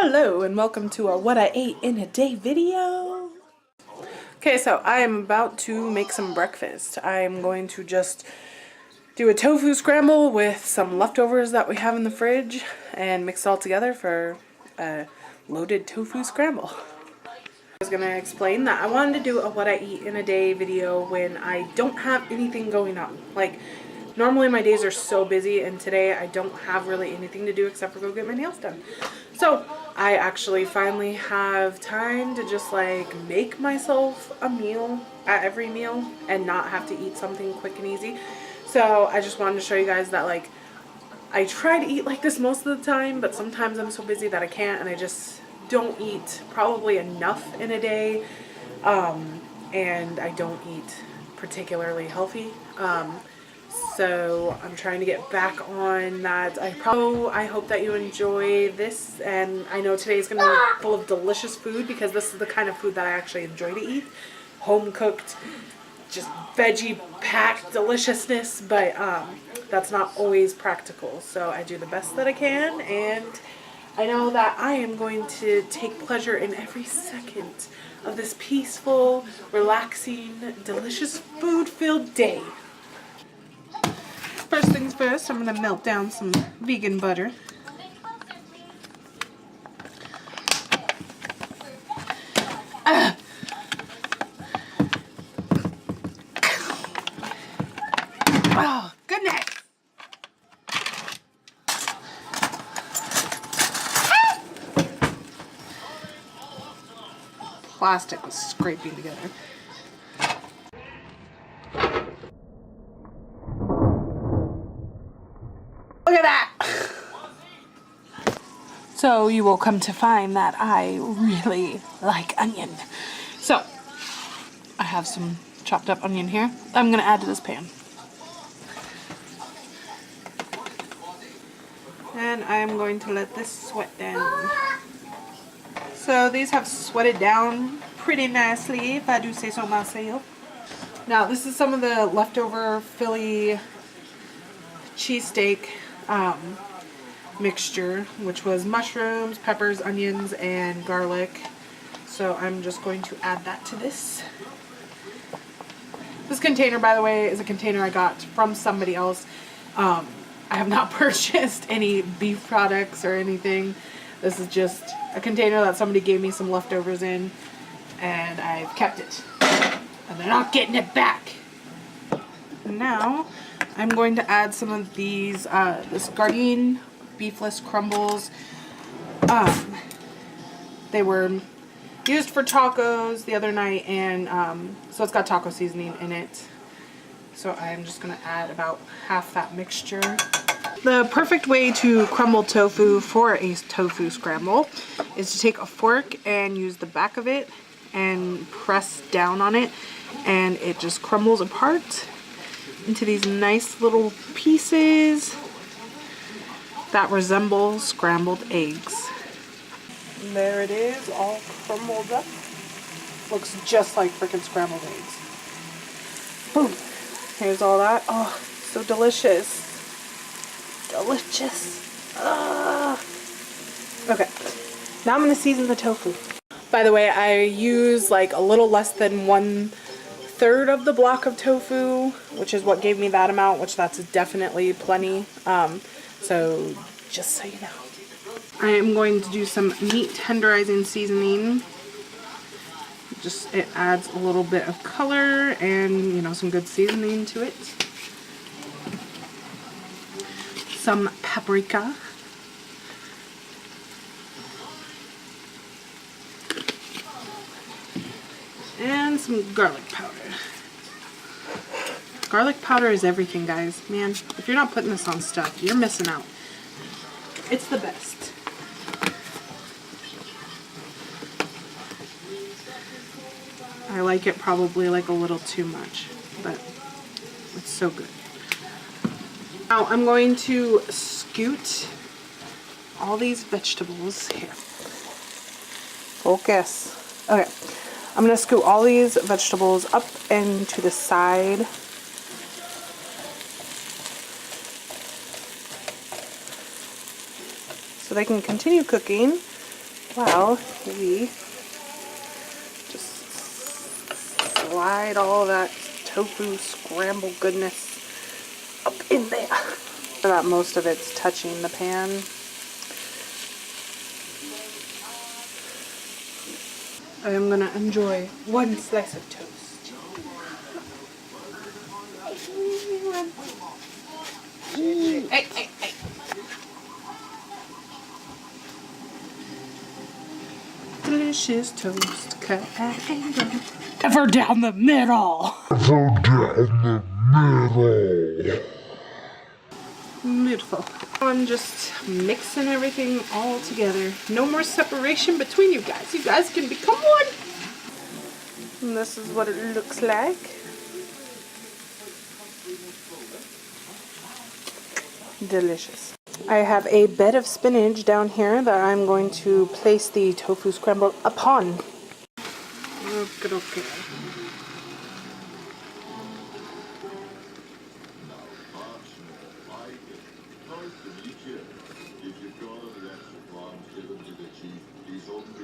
Hello and welcome to a what I ate in a day video. Okay, so I am about to make some breakfast. I am going to just do a tofu scramble with some leftovers that we have in the fridge and mix it all together for a loaded tofu scramble. I was going to explain that I wanted to do a what I eat in a day video when I don't have anything going on. Like, normally my days are so busy, and today I don't have really anything to do except for go get my nails done. So I actually finally have time to just like make myself a meal at every meal and not have to eat something quick and easy. So I just wanted to show you guys that like I try to eat like this most of the time, but sometimes I'm so busy that I can't, and I just don't eat probably enough in a day, and I don't eat particularly healthy. So I'm trying to get back on that. I hope that you enjoy this, and I know today is going to be full of delicious food because this is the kind of food that I actually enjoy to eat. Home cooked, just veggie packed deliciousness, but that's not always practical. So I do the best that I can, and I know that I am going to take pleasure in every second of this peaceful, relaxing, delicious food-filled day. First things first, I'm going to melt down some vegan butter. Oh, goodness! Plastic was scraping together. Look at that! So you will come to find that I really like onion. So I have some chopped up onion here. I'm going to add to this pan. And I'm going to let this sweat down. So these have sweated down pretty nicely, if I do say so myself. Now this is some of the leftover Philly cheesesteak mixture, which was mushrooms, peppers, onions, and garlic. So I'm just going to add that to this. This container, by the way, is a container I got from somebody else. I have not purchased any beef products or anything. This is just a container that somebody gave me some leftovers in, and I've kept it. And they're not getting it back. And now I'm going to add some of these, this Gardein beefless crumbles. They were used for tacos the other night, and so it's got taco seasoning in it. So I'm just going to add about half that mixture. The perfect way to crumble tofu for a tofu scramble is to take a fork and use the back of it and press down on it, and it just crumbles apart into these nice little pieces that resemble scrambled eggs. And there it is, all crumbled up. Looks just like freaking scrambled eggs. Boom. Here's all that. Oh, so delicious. Delicious. Okay, now I'm going to season the tofu. By the way, I use like a little less than 1/3 of the block of tofu, which is what gave me that amount, which that's definitely plenty. So just so you know. I am going to do some meat tenderizing seasoning. Just, it adds a little bit of color and, you know, some good seasoning to it. Some paprika. And some garlic powder. Garlic powder is everything, guys. Man, if you're not putting this on stuff, you're missing out. It's the best. I like it probably like a little too much, but it's so good. Now I'm going to scoot all these vegetables here. Focus. Okay. I'm going to scoot all these vegetables up and to the side. So they can continue cooking while we just slide all that tofu scramble goodness up in there so that most of it's touching the pan. I am gonna enjoy one slice of toast. Hey, hey, hey. Delicious toast, cut at angle. Ever down the middle. Ever down the middle. Beautiful. I'm just mixing everything all together. No more separation between you guys. You guys can become one. And this is what it looks like. Delicious. I have a bed of spinach down here that I'm going to place the tofu scramble upon. Okay.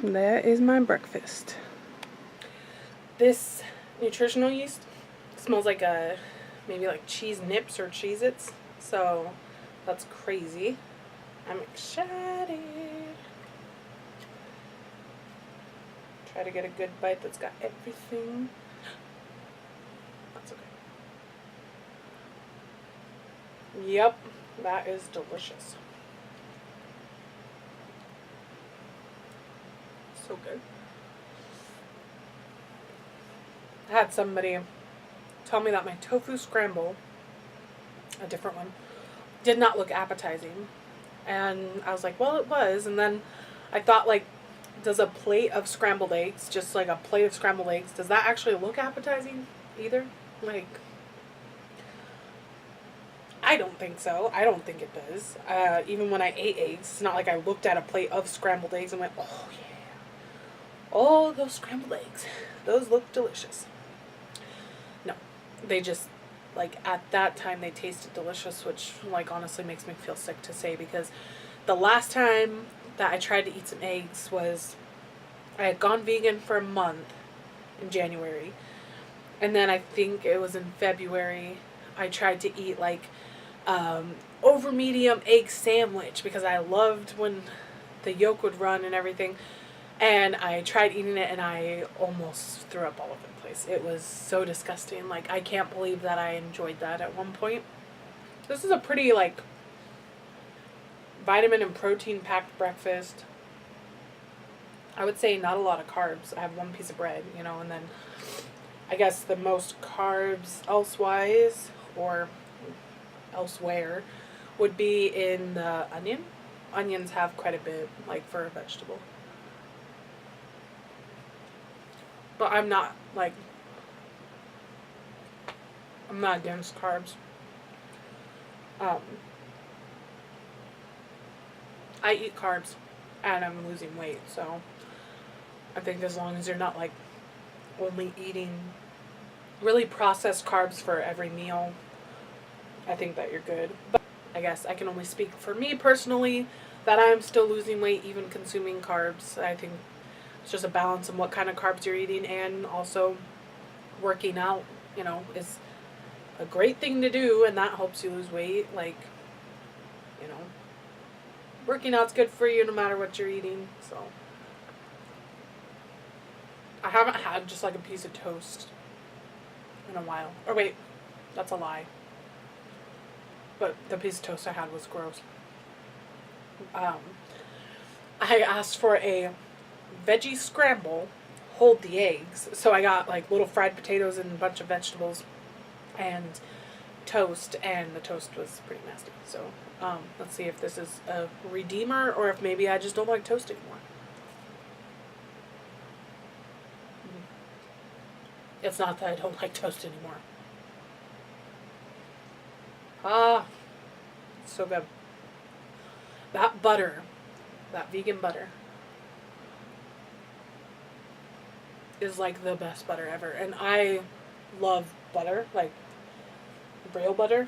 That is my breakfast. This nutritional yeast smells like maybe like cheese nips or Cheez-Its. So that's crazy. I'm excited. Try to get a good bite that's got everything. That's okay. Yep, that is delicious. So good. I had somebody tell me that my tofu scramble, a different one, did not look appetizing. And I was like, well, it was. And then I thought, like, does a plate of scrambled eggs, just like a plate of scrambled eggs, does that actually look appetizing either? Like, I don't think so. I don't think it does. Even when I ate eggs, it's not like I looked at a plate of scrambled eggs and went, oh, yeah. Oh, those scrambled eggs. Those look delicious. No, they just, like, at that time they tasted delicious, which, like, honestly makes me feel sick to say, because the last time that I tried to eat some eggs was, I had gone vegan for a month in January, and then I think it was in February I tried to eat, like, over medium egg sandwich, because I loved when the yolk would run and everything. And I tried eating it and I almost threw up all over the place. It was so disgusting. Like, I can't believe that I enjoyed that at one point. This is a pretty, like, vitamin and protein packed breakfast. I would say not a lot of carbs. I have one piece of bread, you know, and then I guess the most carbs elsewise or elsewhere would be in the onion. Onions have quite a bit, like, for a vegetable. But I'm not, like, I'm not against carbs. I eat carbs and I'm losing weight, so I think as long as you're not, like, only eating really processed carbs for every meal, I think that you're good. But I guess I can only speak for me personally that I'm still losing weight even consuming carbs. I think it's just a balance in what kind of carbs you're eating, and also working out, you know, is a great thing to do, and that helps you lose weight. Like, you know, working out's good for you no matter what you're eating. So I haven't had just like a piece of toast in a while. Or wait, that's a lie. But the piece of toast I had was gross. I asked for a veggie scramble, hold the eggs. So I got, like, little fried potatoes and a bunch of vegetables and toast, and the toast was pretty nasty. So let's see if this is a redeemer or if maybe I just don't like toast anymore. It's not that I don't like toast anymore. So good. That butter, that vegan butter, is like the best butter ever. And I love butter, like real butter.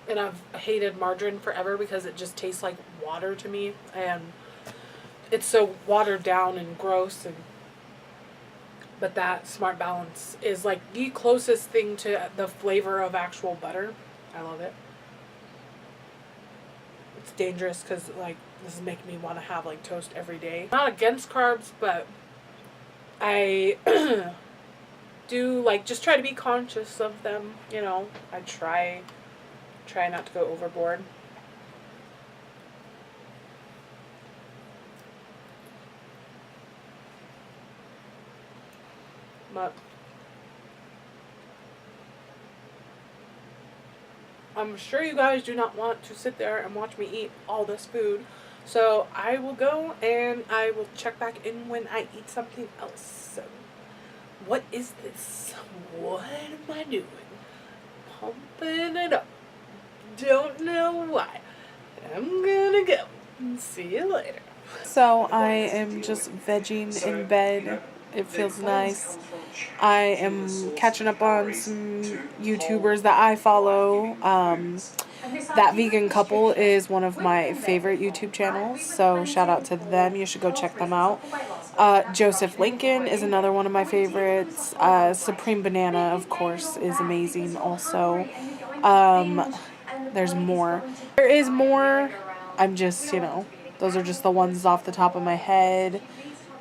And I've hated margarine forever because it just tastes like water to me. And it's so watered down and gross, and but that Smart Balance is like the closest thing to the flavor of actual butter. I love it. It's dangerous because like this is making me want to have like toast every day. Not against carbs, but I do like just try to be conscious of them. You know, I try not to go overboard. But I'm sure you guys do not want to sit there and watch me eat all this food. So I will go and I will check back in when I eat something else. So what is this? What am I doing? Pumping it up. Don't know why. I'm gonna go. See you later. So I am just vegging in bed. It feels nice. I am catching up on some YouTubers that I follow. That Vegan Couple is one of my favorite YouTube channels, so shout out to them. You should go check them out. Joseph Lincoln is another one of my favorites. Supreme Banana, of course, is amazing also. There's more. There is more. I'm just, you know, those are just the ones off the top of my head.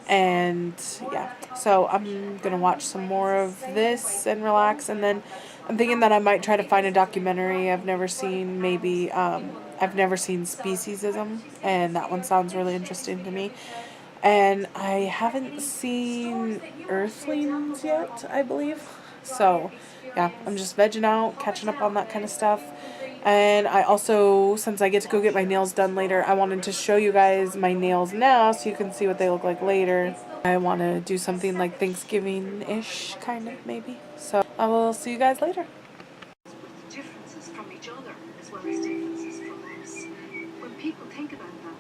And yeah, so I'm gonna watch some more of this and relax, and then I'm thinking that I might try to find a documentary I've never seen. Maybe I've never seen Speciesism, and that one sounds really interesting to me. And I haven't seen Earthlings yet, I believe. So yeah, I'm just vegging out, catching up on that kind of stuff. And I also, since I get to go get my nails done later, I wanted to show you guys my nails now so you can see what they look like later. I want to do something like Thanksgiving-ish, kind of, maybe. So I will see you guys later. Differences from each other as well as differences from us. When people think about that,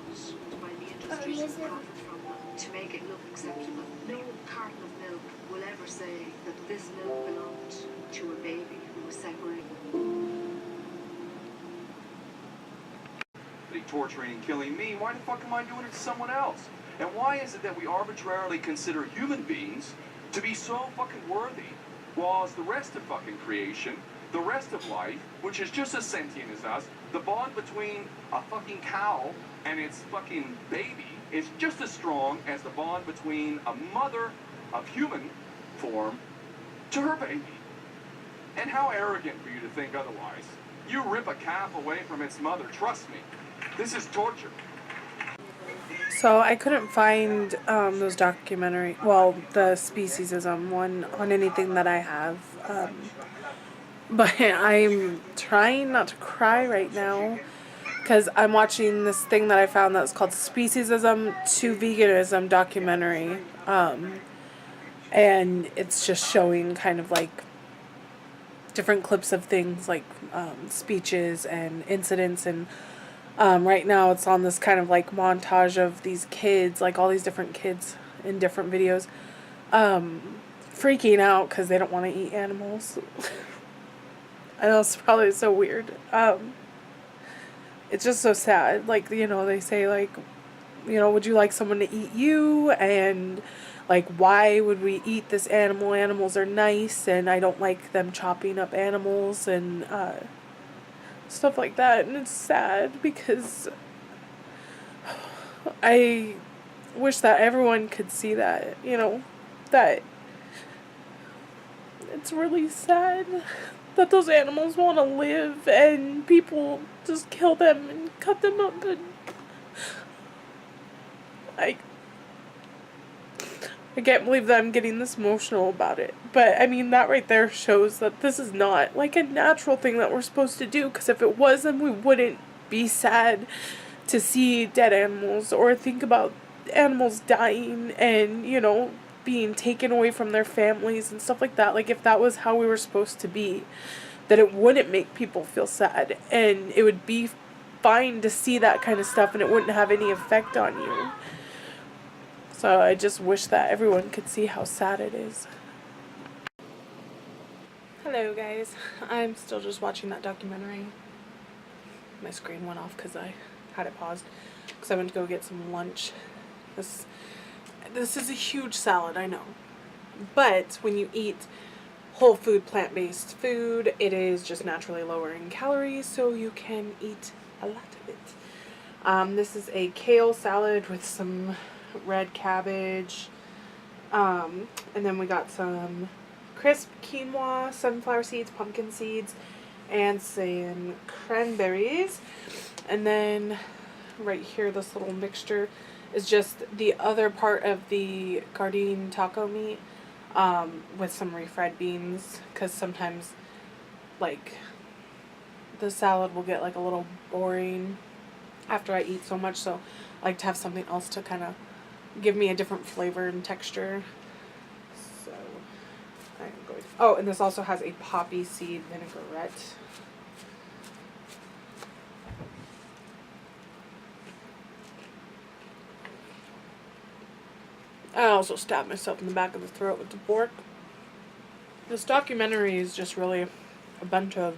while the industry should profit from them to make it look acceptable, no carton of milk will ever say that this milk belonged to a baby who was separated. Torturing and killing me, why the fuck am I doing it to someone else? And why is it that we arbitrarily consider human beings to be so fucking worthy, whilst the rest of fucking creation, the rest of life, which is just as sentient as us, the bond between a fucking cow and its fucking baby is just as strong as the bond between a mother of human form to her baby. And how arrogant for you to think otherwise. You rip a calf away from its mother, trust me. This is torture. So I couldn't find those documentary, well, the speciesism one on anything that I have. But I'm trying not to cry right now because I'm watching this thing that I found that's called Speciesism to Veganism documentary. And it's just showing kind of like different clips of things like speeches and incidents, and right now it's on this kind of like montage of these kids, like all these different kids in different videos, freaking out because they don't want to eat animals. I know it's probably so weird. It's just so sad. Like, you know, they say like, you know, would you like someone to eat you? And like, why would we eat this animal? Animals are nice, and I don't like them chopping up animals and stuff like that. And it's sad because I wish that everyone could see that, you know, that it's really sad that those animals want to live and people just kill them and cut them up. And I can't believe that I'm getting this emotional about it. But, I mean, that right there shows that this is not, like, a natural thing that we're supposed to do. Because if it was, then we wouldn't be sad to see dead animals or think about animals dying and, you know, being taken away from their families and stuff like that. Like, if that was how we were supposed to be, that it wouldn't make people feel sad. And it would be fine to see that kind of stuff and it wouldn't have any effect on you. So I just wish that everyone could see how sad it is. Hello guys, I'm still just watching that documentary. My screen went off because I had it paused because I went to go get some lunch This is a huge salad, I know. But when you eat whole food, plant-based food, it is just naturally lower in calories, so you can eat a lot of it. This is a kale salad with some red cabbage. And then we got some crisp quinoa, sunflower seeds, pumpkin seeds, and some cranberries. And then right here, this little mixture is just the other part of the Gardein taco meat, with some refried beans, because sometimes, like, the salad will get, like, a little boring after I eat so much, so I like to have something else to kind of give me a different flavor and texture. So, I'm going to, oh, and this also has a poppy seed vinaigrette. I also stabbed myself in the back of the throat with the fork. This documentary is just really a bunch of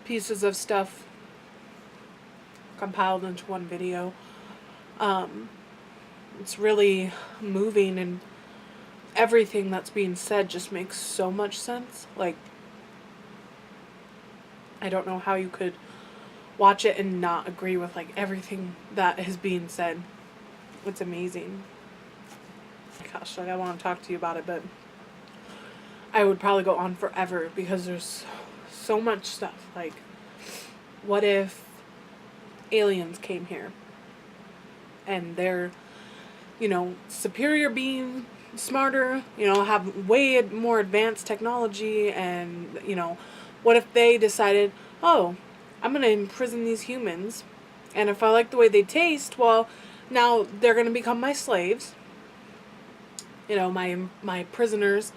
pieces of stuff compiled into one video. It's really moving, and everything that's being said just makes so much sense. Like, I don't know how you could watch it and not agree with, like, everything that is being said. It's amazing. Gosh, like, I want to talk to you about it, but I would probably go on forever because there's so much stuff. Like, what if aliens came here and they're, you know, superior being, smarter, you know, have way more advanced technology, and, you know, what if they decided, oh, I'm going to imprison these humans, and if I like the way they taste, well, now they're going to become my slaves, you know, my prisoners.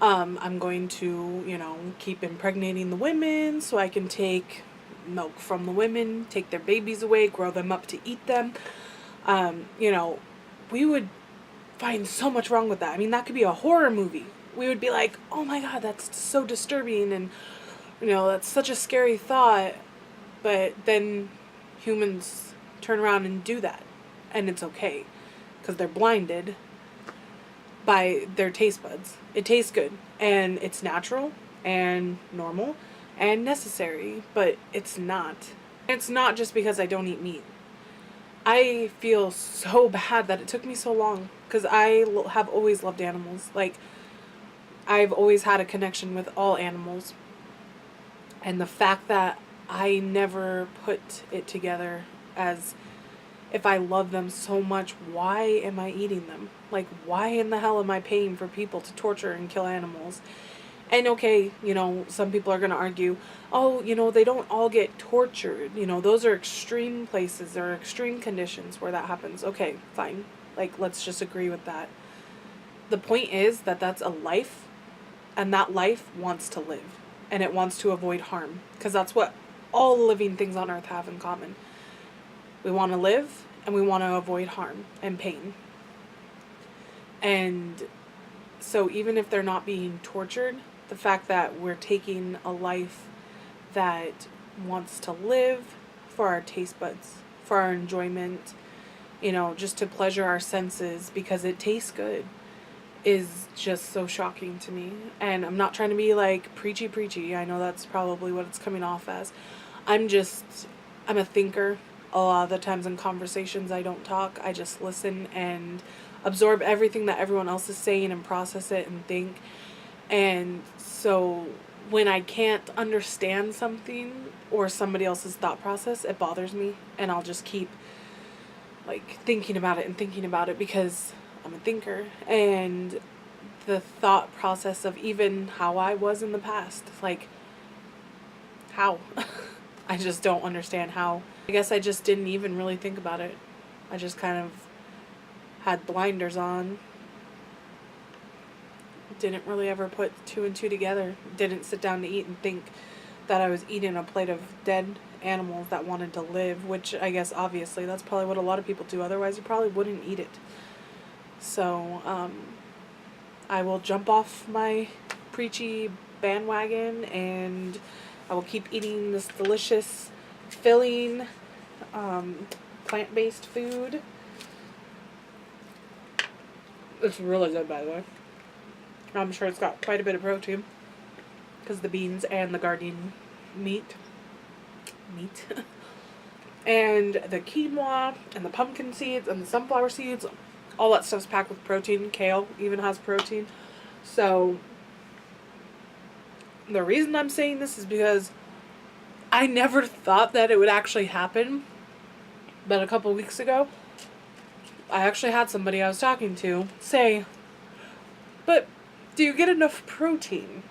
I'm going to, you know, keep impregnating the women so I can take milk from the women, take their babies away, grow them up to eat them. You know, we would find so much wrong with that. I mean, that could be a horror movie. We would be like, oh my God, that's so disturbing, and, you know, that's such a scary thought. But then humans turn around and do that, and it's okay, because they're blinded by their taste buds. It tastes good, and it's natural, and normal, and necessary, but it's not. It's not just because I don't eat meat. I feel so bad that it took me so long, because I have always loved animals. Like, I've always had a connection with all animals, and the fact that I never put it together as, if I love them so much, why am I eating them? Like, why in the hell am I paying for people to torture and kill animals? And okay, you know, some people are going to argue, oh, you know, they don't all get tortured. You know, those are extreme places. There are extreme conditions where that happens. Okay, fine. Like, let's just agree with that. The point is that that's a life, and that life wants to live, and it wants to avoid harm, because that's what all living things on earth have in common. We want to live, and we want to avoid harm and pain. And so even if they're not being tortured, the fact that we're taking a life that wants to live for our taste buds, for our enjoyment, you know, just to pleasure our senses because it tastes good, is just so shocking to me. And I'm not trying to be like preachy. I know that's probably what it's coming off as. I'm a thinker. A lot of the times in conversations I don't talk. I just listen and absorb everything that everyone else is saying and process it and think. And so when I can't understand something or somebody else's thought process, it bothers me, and I'll just keep like thinking about it because I'm a thinker. And the thought process of even how I was in the past, like, how? I just don't understand how. I guess I just didn't even really think about it. I just kind of had blinders on. Didn't really ever put two and two together. Didn't sit down to eat and think that I was eating a plate of dead animals that wanted to live, which I guess obviously that's probably what a lot of people do. Otherwise you probably wouldn't eat it. So, I will jump off my preachy bandwagon, and I will keep eating this delicious, filling, plant-based food. It's really good, by the way. I'm sure it's got quite a bit of protein because the beans and the gardein meat. And the quinoa and the pumpkin seeds and the sunflower seeds, all that stuff's packed with protein. Kale even has protein. So the reason I'm saying this is because I never thought that it would actually happen. But a couple weeks ago, I actually had somebody I was talking to say, but do you get enough protein?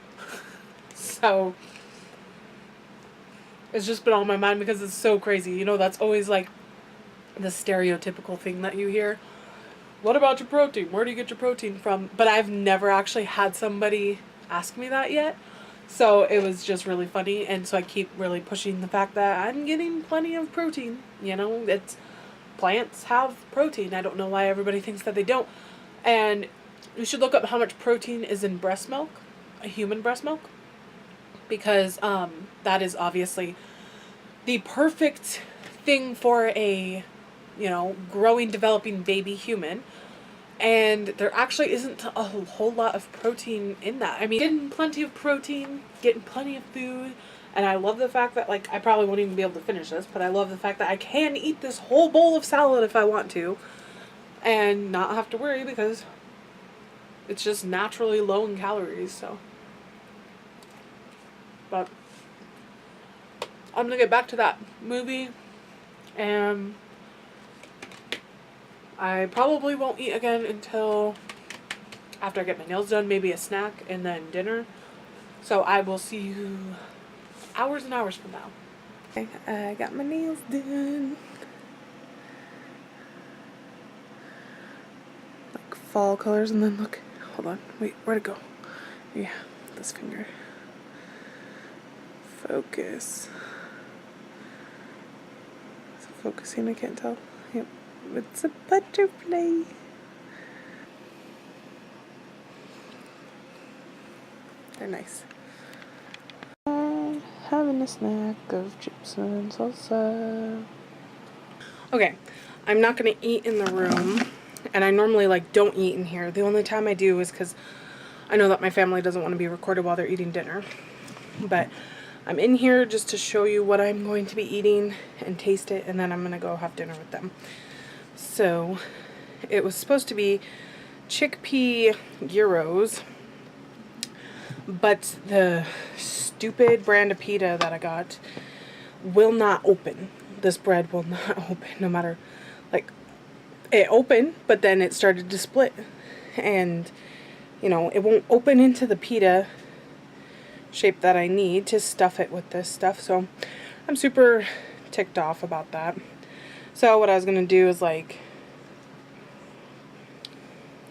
So it's just been on my mind because it's so crazy. You know, that's always like the stereotypical thing that you hear. What about your protein? Where do you get your protein from? But I've never actually had somebody ask me that yet. So it was just really funny. And so I keep really pushing the fact that I'm getting plenty of protein. You know, it's plants have protein. I don't know why everybody thinks that they don't. And you should look up how much protein is in breast milk, a human breast milk. Because that is obviously the perfect thing for a, you know, growing, developing baby human. And there actually isn't a whole lot of protein in that. I mean, getting plenty of protein, getting plenty of food. And I love the fact that, like, I probably won't even be able to finish this, but I love the fact that I can eat this whole bowl of salad if I want to. And not have to worry because it's just naturally low in calories, so. But I'm gonna get back to that movie, and I probably won't eat again until after I get my nails done, maybe a snack, and then dinner. So I will see you hours and hours from now. Okay, I got my nails done. Like fall colors, and then look, hold on, wait, where'd it go? Yeah, this finger. Focus. Is it focusing? I can't tell. Yep. It's a butterfly. They're nice. Having a snack of chips and salsa. Okay, I'm not gonna eat in the room, and I normally like don't eat in here. The only time I do is because I know that my family doesn't want to be recorded while they're eating dinner. But I'm in here just to show you what I'm going to be eating and taste it, and then I'm going to go have dinner with them. So, it was supposed to be chickpea gyros, but the stupid brand of pita that I got will not open. This bread will not open, no matter, like, it opened, but then it started to split. And, you know, it won't open into the pita shape that I need to stuff it with this stuff. So I'm super ticked off about that. So what I was gonna do is, like,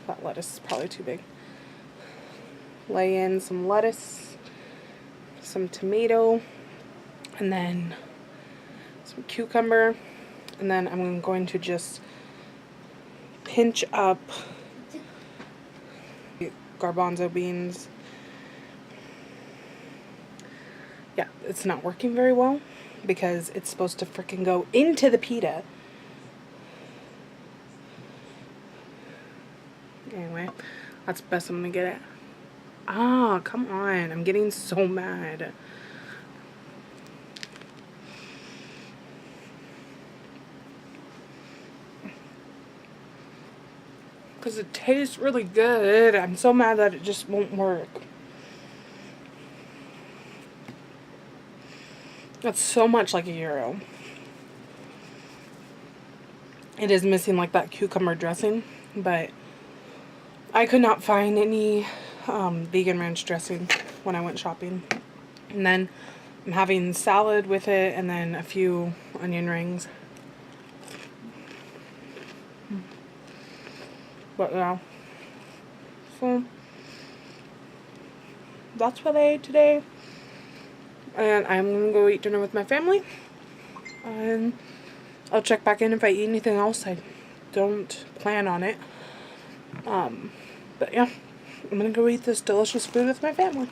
that lettuce is probably too big. Lay in some lettuce, some tomato, and then some cucumber, and then I'm going to just pinch up garbanzo beans. Yeah, it's not working very well because it's supposed to freaking go into the pita. Anyway, that's the best I'm gonna get it. Ah, come on. I'm getting so mad. Because it tastes really good. I'm so mad that it just won't work. That's so much like a gyro. It is missing like that cucumber dressing, but I could not find any vegan ranch dressing when I went shopping. And then I'm having salad with it, and then a few onion rings. But yeah. So that's what I ate today. And I'm gonna go eat dinner with my family. And I'll check back in if I eat anything else. I don't plan on it. But yeah, I'm gonna go eat this delicious food with my family.